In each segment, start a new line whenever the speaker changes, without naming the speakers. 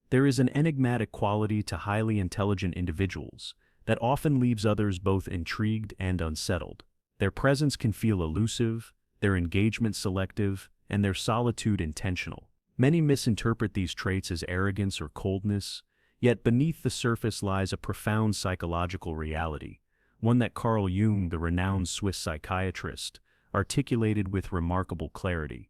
There is an enigmatic quality to highly intelligent individuals that often leaves others both intrigued and unsettled. Their presence can feel elusive, their engagement selective, and their solitude intentional. Many misinterpret these traits as arrogance or coldness, yet beneath the surface lies a profound psychological reality, one that Carl Jung, the renowned Swiss psychiatrist, articulated with remarkable clarity.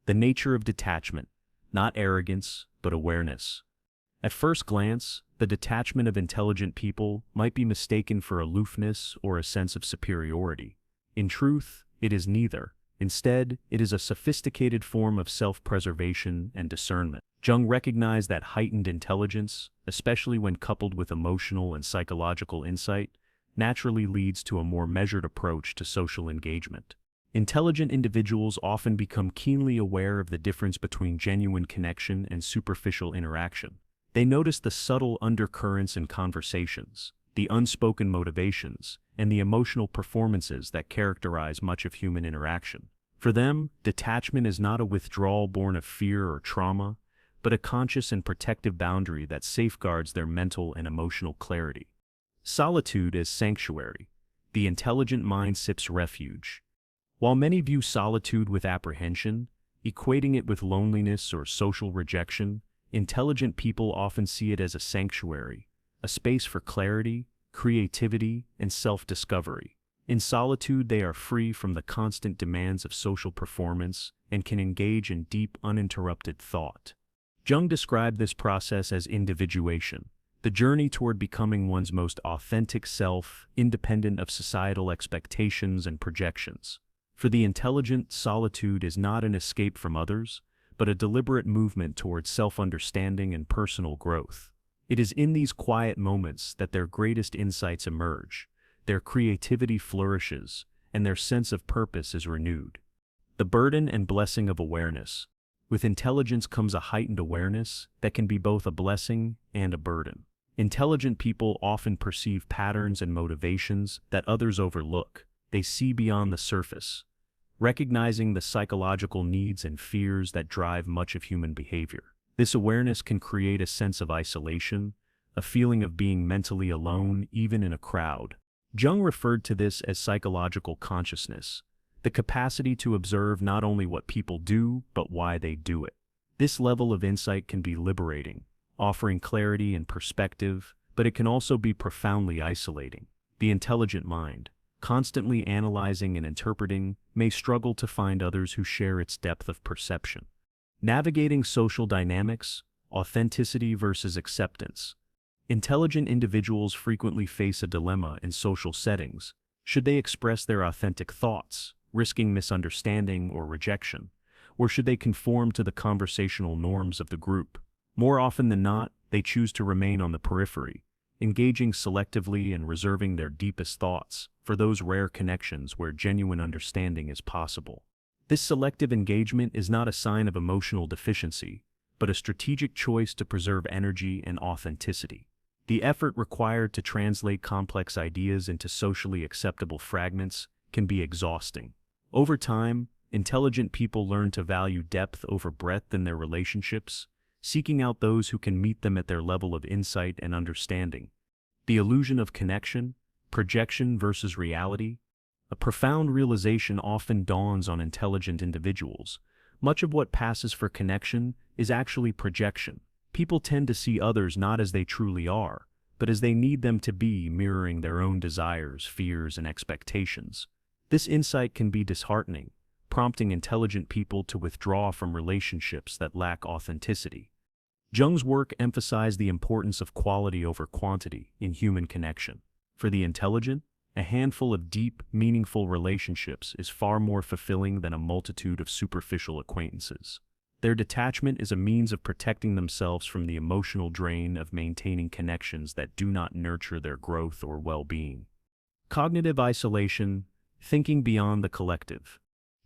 The nature of detachment, not arrogance, but awareness. At first glance, the detachment of intelligent people might be mistaken for aloofness or a sense of superiority. In truth, it is neither. Instead, it is a sophisticated form of self-preservation and discernment. Jung recognized that heightened intelligence, especially when coupled with emotional and psychological insight, naturally leads to a more measured approach to social engagement. Intelligent individuals often become keenly aware of the difference between genuine connection and superficial interaction. They notice the subtle undercurrents in conversations, the unspoken motivations, and the emotional performances that characterize much of human interaction. For them, detachment is not a withdrawal born of fear or trauma, but a conscious and protective boundary that safeguards their mental and emotional clarity. Solitude as sanctuary. The intelligent mind seeks refuge. While many view solitude with apprehension, equating it with loneliness or social rejection, intelligent people often see it as a sanctuary, a space for clarity, creativity, and self-discovery. In solitude, they are free from the constant demands of social performance and can engage in deep, uninterrupted thought. Jung described this process as individuation, the journey toward becoming one's most authentic self, independent of societal expectations and projections. For the intelligent, solitude is not an escape from others, but a deliberate movement towards self-understanding and personal growth. It is in these quiet moments that their greatest insights emerge, their creativity flourishes, and their sense of purpose is renewed. The burden and blessing of awareness. With intelligence comes a heightened awareness that can be both a blessing and a burden. Intelligent people often perceive patterns and motivations that others overlook. They see beyond the surface, recognizing the psychological needs and fears that drive much of human behavior. This awareness can create a sense of isolation, a feeling of being mentally alone even in a crowd. Jung referred to this as psychological consciousness, the capacity to observe not only what people do, but why they do it. This level of insight can be liberating, offering clarity and perspective, but it can also be profoundly isolating. The intelligent mind, constantly analyzing and interpreting, may struggle to find others who share its depth of perception. Navigating social dynamics, authenticity versus acceptance. Intelligent individuals frequently face a dilemma in social settings. Should they express their authentic thoughts, risking misunderstanding or rejection, or should they conform to the conversational norms of the group? More often than not, they choose to remain on the periphery, engaging selectively and reserving their deepest thoughts for those rare connections where genuine understanding is possible. This selective engagement is not a sign of emotional deficiency, but a strategic choice to preserve energy and authenticity. The effort required to translate complex ideas into socially acceptable fragments can be exhausting. Over time, intelligent people learn to value depth over breadth in their relationships, seeking out those who can meet them at their level of insight and understanding. The illusion of connection, projection versus reality. A profound realization often dawns on intelligent individuals. Much of what passes for connection is actually projection. People tend to see others not as they truly are, but as they need them to be, mirroring their own desires, fears, and expectations. This insight can be disheartening, prompting intelligent people to withdraw from relationships that lack authenticity. Jung's work emphasized the importance of quality over quantity in human connection. For the intelligent, a handful of deep, meaningful relationships is far more fulfilling than a multitude of superficial acquaintances. Their detachment is a means of protecting themselves from the emotional drain of maintaining connections that do not nurture their growth or well-being. Cognitive isolation, thinking beyond the collective.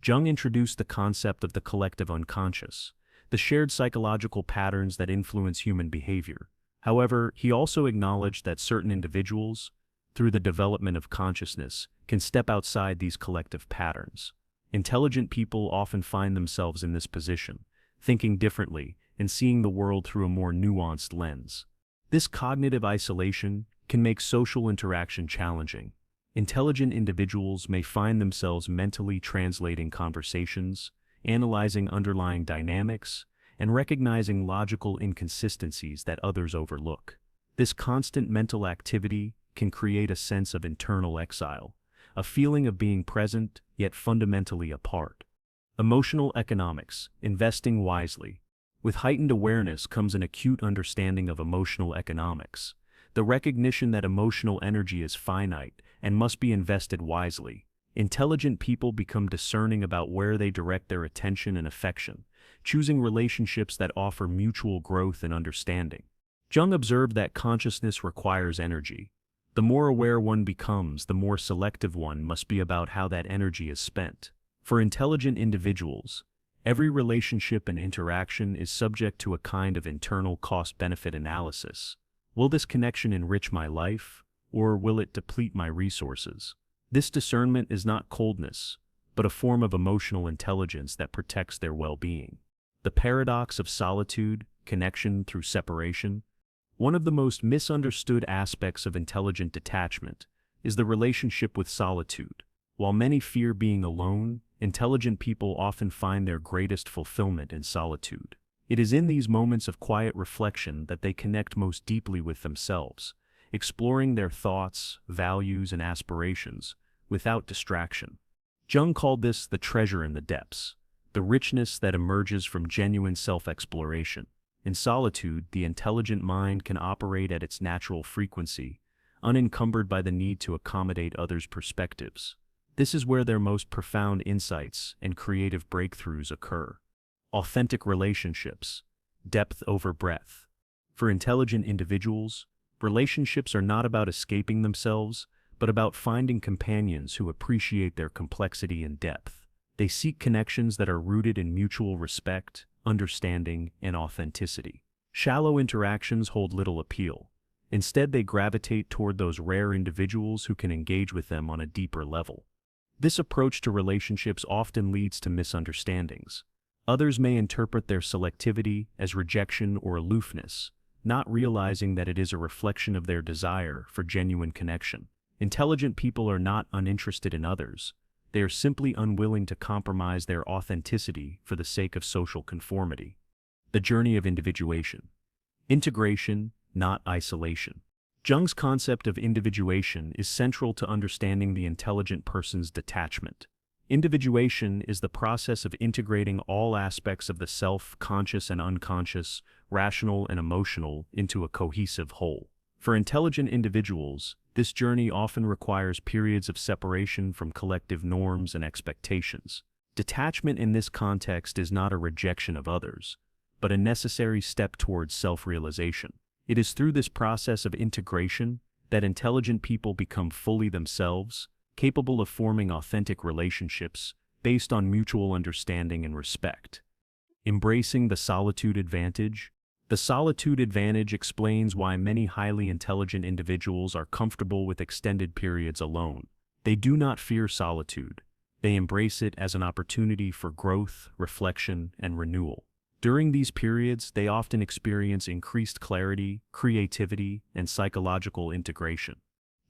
Jung introduced the concept of the collective unconscious, the shared psychological patterns that influence human behavior. However, he also acknowledged that certain individuals, through the development of consciousness, can step outside these collective patterns. Intelligent people often find themselves in this position, thinking differently, and seeing the world through a more nuanced lens. This cognitive isolation can make social interaction challenging. Intelligent individuals may find themselves mentally translating conversations, analyzing underlying dynamics, and recognizing logical inconsistencies that others overlook. This constant mental activity can create a sense of internal exile, a feeling of being present yet fundamentally apart. Emotional economics, investing wisely. With heightened awareness comes an acute understanding of emotional economics, the recognition that emotional energy is finite and must be invested wisely. Intelligent people become discerning about where they direct their attention and affection, choosing relationships that offer mutual growth and understanding. Jung observed that consciousness requires energy. The more aware one becomes, the more selective one must be about how that energy is spent. For intelligent individuals, every relationship and interaction is subject to a kind of internal cost-benefit analysis. Will this connection enrich my life, or will it deplete my resources? This discernment is not coldness, but a form of emotional intelligence that protects their well-being. The paradox of solitude, connection through separation. One of the most misunderstood aspects of intelligent detachment is the relationship with solitude. While many fear being alone, intelligent people often find their greatest fulfillment in solitude. It is in these moments of quiet reflection that they connect most deeply with themselves, exploring their thoughts, values, and aspirations without distraction. Jung called this the treasure in the depths, the richness that emerges from genuine self-exploration. In solitude, the intelligent mind can operate at its natural frequency, unencumbered by the need to accommodate others' perspectives. This is where their most profound insights and creative breakthroughs occur. Authentic relationships, depth over breadth. For intelligent individuals, relationships are not about escaping themselves, but about finding companions who appreciate their complexity and depth. They seek connections that are rooted in mutual respect, understanding, and authenticity. Shallow interactions hold little appeal. Instead, they gravitate toward those rare individuals who can engage with them on a deeper level. This approach to relationships often leads to misunderstandings. Others may interpret their selectivity as rejection or aloofness, not realizing that it is a reflection of their desire for genuine connection. Intelligent people are not uninterested in others. They are simply unwilling to compromise their authenticity for the sake of social conformity. The journey of individuation. Integration, not isolation. Jung's concept of individuation is central to understanding the intelligent person's detachment. Individuation is the process of integrating all aspects of the self, conscious and unconscious, rational and emotional, into a cohesive whole. For intelligent individuals, this journey often requires periods of separation from collective norms and expectations. Detachment in this context is not a rejection of others, but a necessary step towards self-realization. It is through this process of integration that intelligent people become fully themselves, capable of forming authentic relationships based on mutual understanding and respect. Embracing the solitude advantage. The solitude advantage explains why many highly intelligent individuals are comfortable with extended periods alone. They do not fear solitude. They embrace it as an opportunity for growth, reflection, and renewal. During these periods, they often experience increased clarity, creativity, and psychological integration.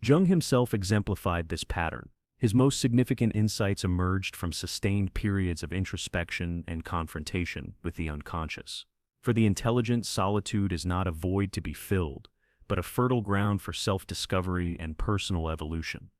Jung himself exemplified this pattern. His most significant insights emerged from sustained periods of introspection and confrontation with the unconscious. For the intelligent, solitude is not a void to be filled, but a fertile ground for self-discovery and personal evolution.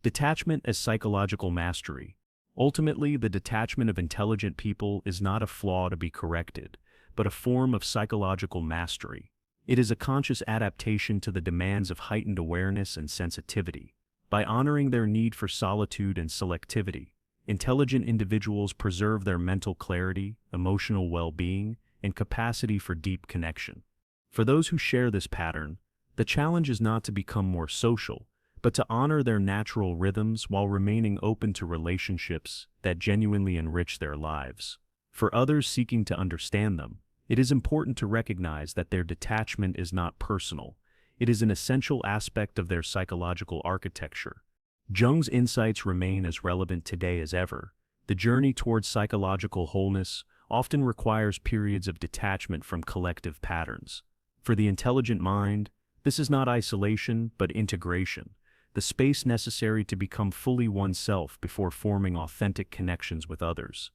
Detachment as psychological mastery. Ultimately, the detachment of intelligent people is not a flaw to be corrected, but a form of psychological mastery. It is a conscious adaptation to the demands of heightened awareness and sensitivity. By honoring their need for solitude and selectivity, intelligent individuals preserve their mental clarity, emotional well-being, and capacity for deep connection. For those who share this pattern, the challenge is not to become more social, but to honor their natural rhythms while remaining open to relationships that genuinely enrich their lives. For others seeking to understand them, it is important to recognize that their detachment is not personal. It is an essential aspect of their psychological architecture. Jung's insights remain as relevant today as ever. The journey towards psychological wholeness often requires periods of detachment from collective patterns. For the intelligent mind, this is not isolation, but integration, the space necessary to become fully oneself before forming authentic connections with others.